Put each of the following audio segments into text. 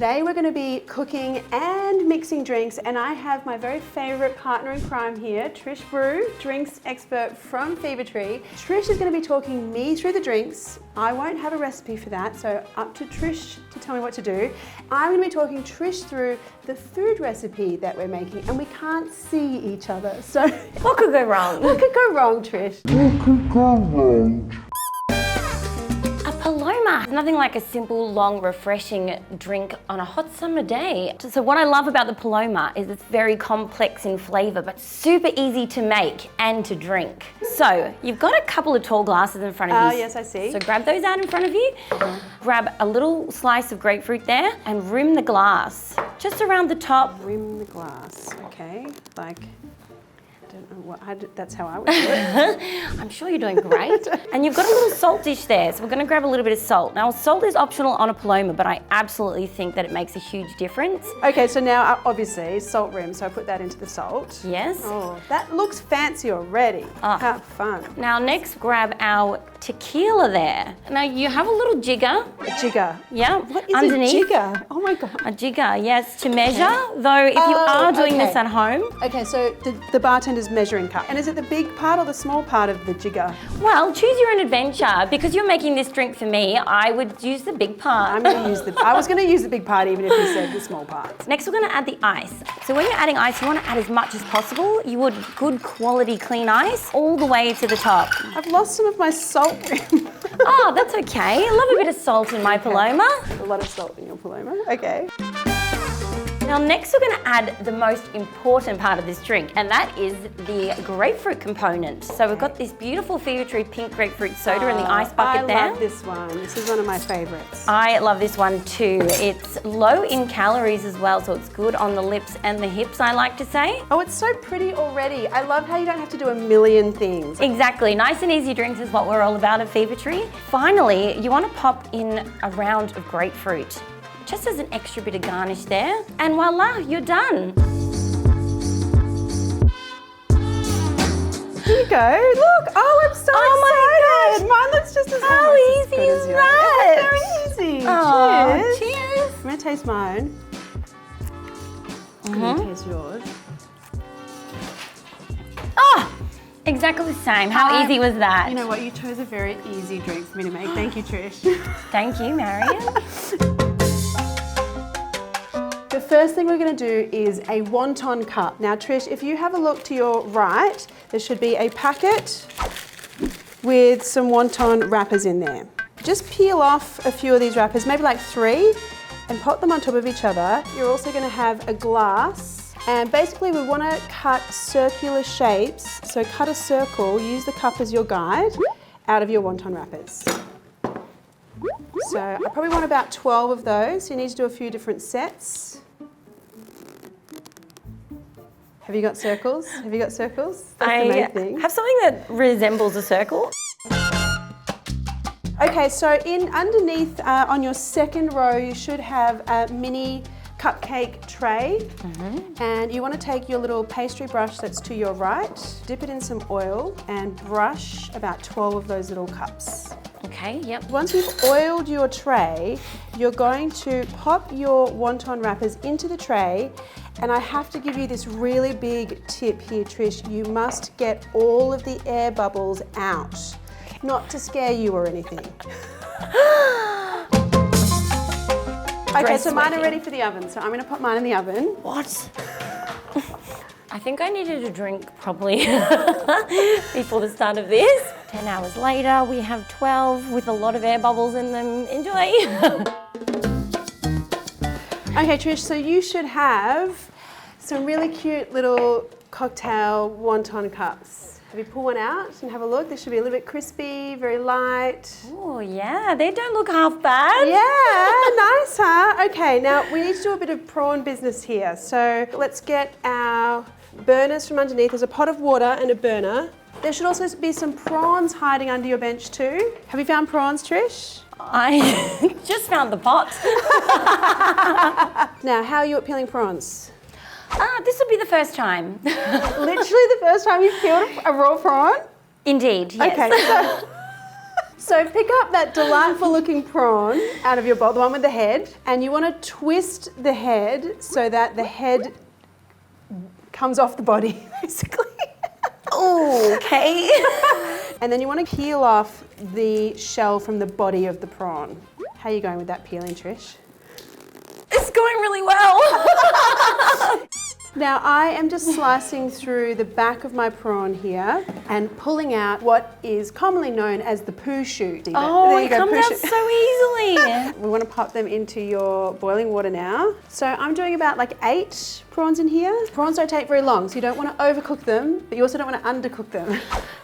today we're going to be cooking and mixing drinks, and I have my very favourite partner in crime here, Trish Brew, drinks expert from Fever Tree. Trish is going to be talking me through the drinks. I won't have a recipe for that, so up to Trish to tell me what to do. I'm going to be talking Trish through the food recipe that we're making, and we can't see each other, so what could go wrong? What could go wrong, Trish? What could go wrong? A Paloma. Nothing like a simple, long, refreshing drink on a hot summer day. So what I love about the Paloma is it's very complex in flavour, but super easy to make and to drink. So you've got a couple of tall glasses in front of you. Oh, yes, I see. So grab those out in front of you. Grab a little slice of grapefruit there and rim the glass just around the top. Rim the glass, okay, like... that's how I would do it. I'm sure you're doing great. And you've got a little salt dish there, so we're going to grab a little bit of salt. Now, salt is optional on a Paloma, but I absolutely think that it makes a huge difference. Okay, so now obviously salt rim, so I put that into the salt. Yes. Oh, that looks fancy already. Oh. How fun. Now, next grab our tequila there. Now, you have a little jigger. A jigger. Yeah. What is underneath. a jigger? Oh my God. A jigger, yes, to measure. Though, if you are doing this at home. Okay, so the bartender's measuring cup. And is it the big part or the small part of the jigger? Well, choose your own adventure. Because you're making this drink for me, I would use the big part. I was going to use the big part even if you said the small parts. Next, we're going to add the ice. So when you're adding ice, you want to add as much as possible. You would good quality clean ice all the way to the top. I've lost some of my salt rim. Oh, that's okay. I love a bit of salt in my Paloma. A lot of salt in your Paloma. Okay. Now next we're going to add the most important part of this drink, and that is the grapefruit component. So we've got this beautiful Fever Tree pink grapefruit soda in the ice bucket there. I love this one. This is one of my favourites. I love this one too. It's low in calories as well, so it's good on the lips and the hips, I like to say. Oh, it's so pretty already. I love how you don't have to do a million things. Exactly. Nice and easy drinks is what we're all about at Fever Tree. Finally, you want to pop in a round of grapefruit, just as an extra bit of garnish there, and voila, you're done. Here you go, look, oh, I'm so excited. My gosh. Mine looks just as How easy is that? It's very easy. Oh, Cheers. cheers. I'm gonna taste mine. I'm gonna taste yours. Oh, exactly the same. How easy was that? You know what, you chose a very easy drink for me to make. Thank you, Trish. Thank you, Marion. The first thing we're going to do is a wonton cup. Now Trish, if you have a look to your right, there should be a packet with some wonton wrappers in there. Just peel off a few of these wrappers, maybe like 3, and put them on top of each other. You're also going to have a glass, and basically we want to cut circular shapes. So cut a circle, use the cup as your guide, out of your wonton wrappers. So I probably want about 12 of those. So you need to do a few different sets. Have you got circles? Have you got circles? That's the main thing. I have something that resembles a circle. Okay, so underneath on your second row, you should have a mini cupcake tray. And you want to take your little pastry brush that's to your right, dip it in some oil and brush about 12 of those little cups. Okay, yep. Once you've oiled your tray, you're going to pop your wonton wrappers into the tray, and I have to give you this really big tip here, Trish. You must get all of the air bubbles out, not to scare you or anything. Okay, so mine are ready for the oven, so I'm going to put mine in the oven. What? I think I needed a drink probably before the start of this. 10 hours later, we have 12 with a lot of air bubbles in them. Enjoy. Okay, Trish, so you should have some really cute little cocktail wonton cups. Have you pulled one out and have a look? They should be a little bit crispy, very light. Oh yeah, they don't look half bad. Yeah, nice, huh? Okay, now we need to do a bit of prawn business here. So let's get our burners from underneath. There's a pot of water and a burner. There should also be some prawns hiding under your bench too. Have you found prawns, Trish? I just found the pot. Now, how are you at peeling prawns? This will be the first time. Literally the first time you've peeled a raw prawn? Indeed, yes. Okay, So pick up that delightful looking prawn out of your bowl, the one with the head, and you want to twist the head so that the head comes off the body, basically. Oh, okay. And then you want to peel off the shell from the body of the prawn. How are you going with that peeling, Trish? It's going really well. Now I am just slicing through the back of my prawn here and pulling out what is commonly known as the poo shoot. Oh, There you it go, comes poo out shoot. so easily. We want to pop them into your boiling water now. So I'm doing about like 8 prawns in here. Prawns don't take very long, so you don't want to overcook them, but you also don't want to undercook them.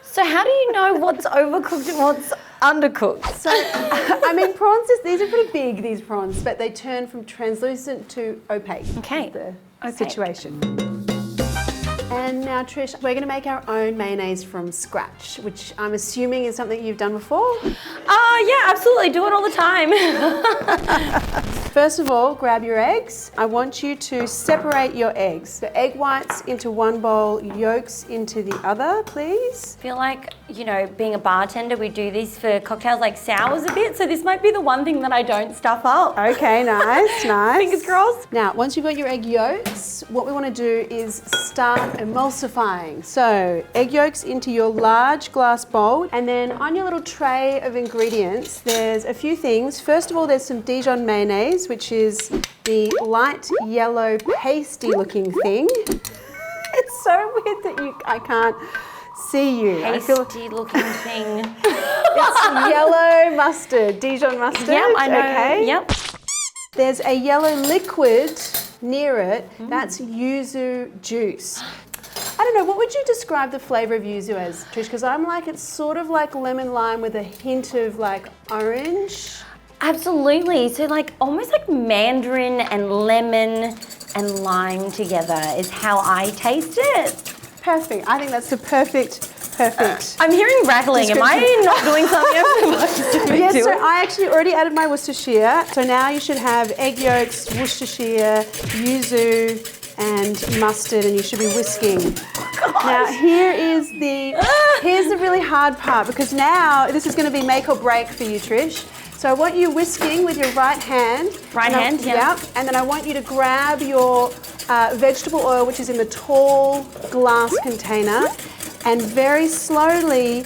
So how do you know what's overcooked and what's undercooked? So, I mean, prawns, these are pretty big, these prawns, but they turn from translucent to opaque. Okay. The situation. And now, Trish, we're going to make our own mayonnaise from scratch, which I'm assuming is something you've done before. Yeah, absolutely. Do it all the time. First of all, grab your eggs. I want you to separate your eggs. The egg whites into one bowl, yolks into the other, please. I feel like, you know, being a bartender, we do these for cocktails like sours a bit, so this might be the one thing that I don't stuff up. Okay, nice, nice. Fingers crossed. Now, once you've got your egg yolks, what we want to do is start emulsifying. So, egg yolks into your large glass bowl, and then on your little tray of ingredients, there's a few things. First of all, there's some Dijon mayonnaise, which is the light yellow pasty looking thing. It's so weird that I can't see you. Pasty looking thing. It's yellow mustard, Dijon mustard. Yep, I know. Okay. Yep. There's a yellow liquid near it. That's yuzu juice. I don't know, what would you describe the flavour of yuzu as, Trish? Because I'm like, it's sort of like lemon lime with a hint of like orange. Absolutely. So like almost like mandarin and lemon and lime together is how I taste it. Perfect. I think that's the perfect. I'm hearing rattling. Am I not doing something I'm supposed to be Yes, doing? so I actually already added my Worcestershire. So now you should have egg yolks, Worcestershire, yuzu, and mustard, and you should be whisking. Now here's the really hard part, because now this is going to be make or break for you, Trish. So I want you whisking with your right hand. Right hand, yeah. Yep. And then I want you to grab your vegetable oil, which is in the tall glass container, and very slowly,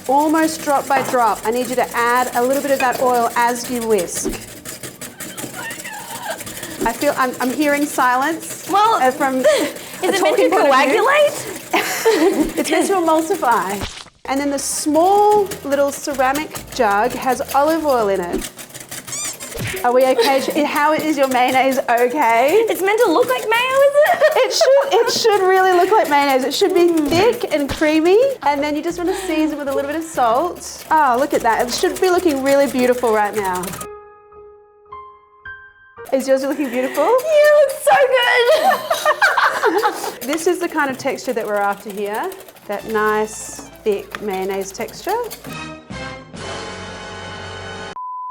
almost drop by drop, I need you to add a little bit of that oil as you whisk. I feel I'm hearing silence. Well, from is it meant to coagulate? It's meant to emulsify. And then the small little ceramic jug has olive oil in it. Are we okay? How is your mayonnaise okay? It's meant to look like mayo, is it? It should really look like mayonnaise. It should be thick and creamy. And then you just want to season with a little bit of salt. Oh, look at that. It should be looking really beautiful right now. Is yours looking beautiful? You look so good. This is the kind of texture that we're after here. That nice, thick mayonnaise texture.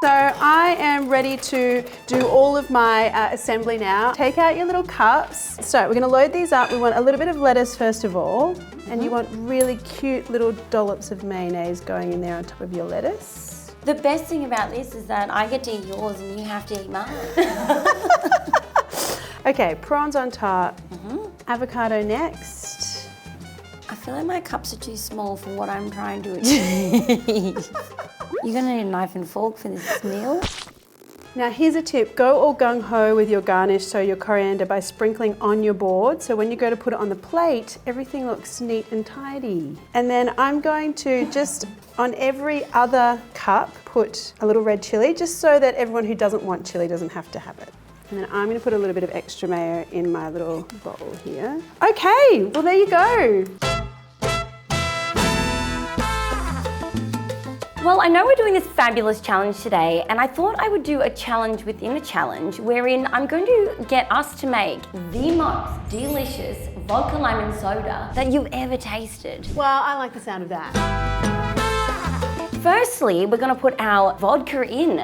So I am ready to do all of my assembly now. Take out your little cups. So we're going to load these up. We want a little bit of lettuce first of all, and you want really cute little dollops of mayonnaise going in there on top of your lettuce. The best thing about this is that I get to eat yours and you have to eat mine. Okay, prawns on top. Avocado next. I feel like my cups are too small for what I'm trying to achieve. You're gonna need a knife and fork for this meal. Now here's a tip, go all gung-ho with your garnish, so your coriander, by sprinkling on your board, so when you go to put it on the plate, everything looks neat and tidy. And then I'm going to just, on every other cup, put a little red chilli, just so that everyone who doesn't want chilli doesn't have to have it. And then I'm going to put a little bit of extra mayo in my little bowl here. Okay, well there you go. Well, I know we're doing this fabulous challenge today, and I thought I would do a challenge within a challenge wherein I'm going to get us to make the most delicious vodka lemon soda that you've ever tasted. Well, I like the sound of that. Firstly, we're going to put our vodka in.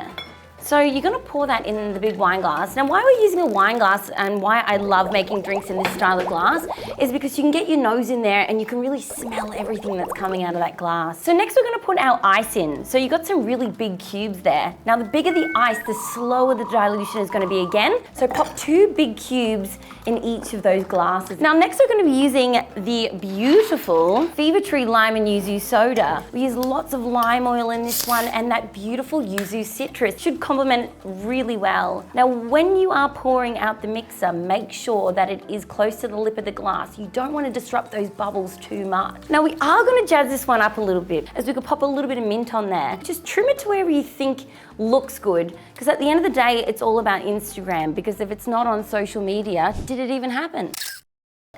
So you're gonna pour that in the big wine glass. Now why we're using a wine glass and why I love making drinks in this style of glass is because you can get your nose in there and you can really smell everything that's coming out of that glass. So next we're gonna put our ice in. So you've got some really big cubes there. Now the bigger the ice, the slower the dilution is gonna be again. So pop 2 big cubes in each of those glasses. Now next we're gonna be using the beautiful Fever Tree Lime and Yuzu Soda. We use lots of lime oil in this one and that beautiful yuzu citrus should complement it really well. Now when you are pouring out the mixer, make sure that it is close to the lip of the glass. You don't want to disrupt those bubbles too much. Now we are going to jazz this one up a little bit as we could pop a little bit of mint on there. Just trim it to wherever you think looks good because at the end of the day it's all about Instagram because if it's not on social media, did it even happen?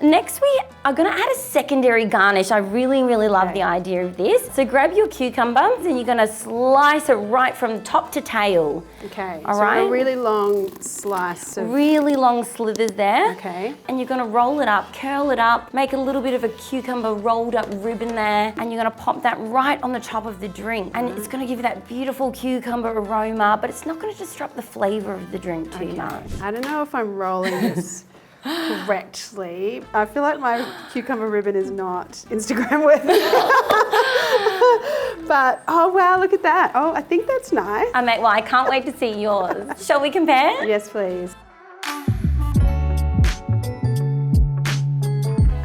Next we are going to add a secondary garnish. I really love the idea of this. So grab your cucumber and you're going to slice it right from top to tail. Okay, all so right. a really long slice of... Really long slithers there. Okay. And you're going to roll it up, curl it up, make a little bit of a cucumber rolled up ribbon there and you're going to pop that right on the top of the drink. And it's going to give you that beautiful cucumber aroma, but it's not going to disrupt the flavour of the drink too much. I don't know if I'm rolling this correctly. I feel like my cucumber ribbon is not Instagram worthy. But, oh wow, look at that. Oh, I think that's nice. Well, I can't wait to see yours. Shall we compare? Yes, please.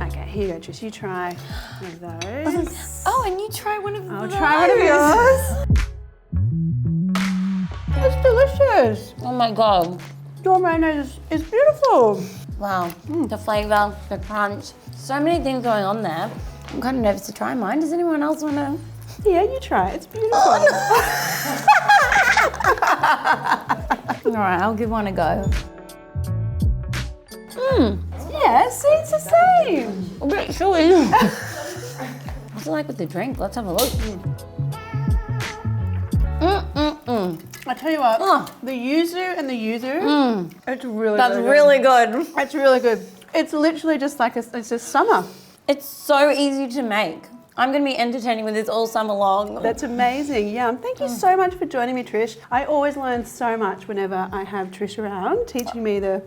Okay, here you go, Trish. You try one of those. Oh, and you try one of those. I'll try one of yours. It's delicious. Oh my God. Your mayonnaise is beautiful. Wow, the flavour, the crunch, so many things going on there. I'm kind of nervous to try mine. Does anyone else want to? Yeah, you try it. It's beautiful. All right, I'll give one a go. Yeah, see, it's the same. A bit chewy. What's it like with the drink? Let's have a look. I tell you what, the yuzu and the yuzu, it's really That's good. really good. It's really good. It's literally just like it's just summer. It's so easy to make. I'm going to be entertaining with this all summer long. That's amazing. Yeah, thank you so much for joining me, Trish. I always learn so much whenever I have Trish around, teaching me the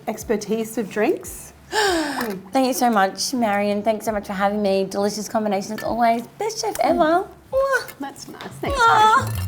expertise of drinks. Thank you so much, Marion. Thanks so much for having me. Delicious combination as always. Best chef ever. That's nice. Thanks, Trish.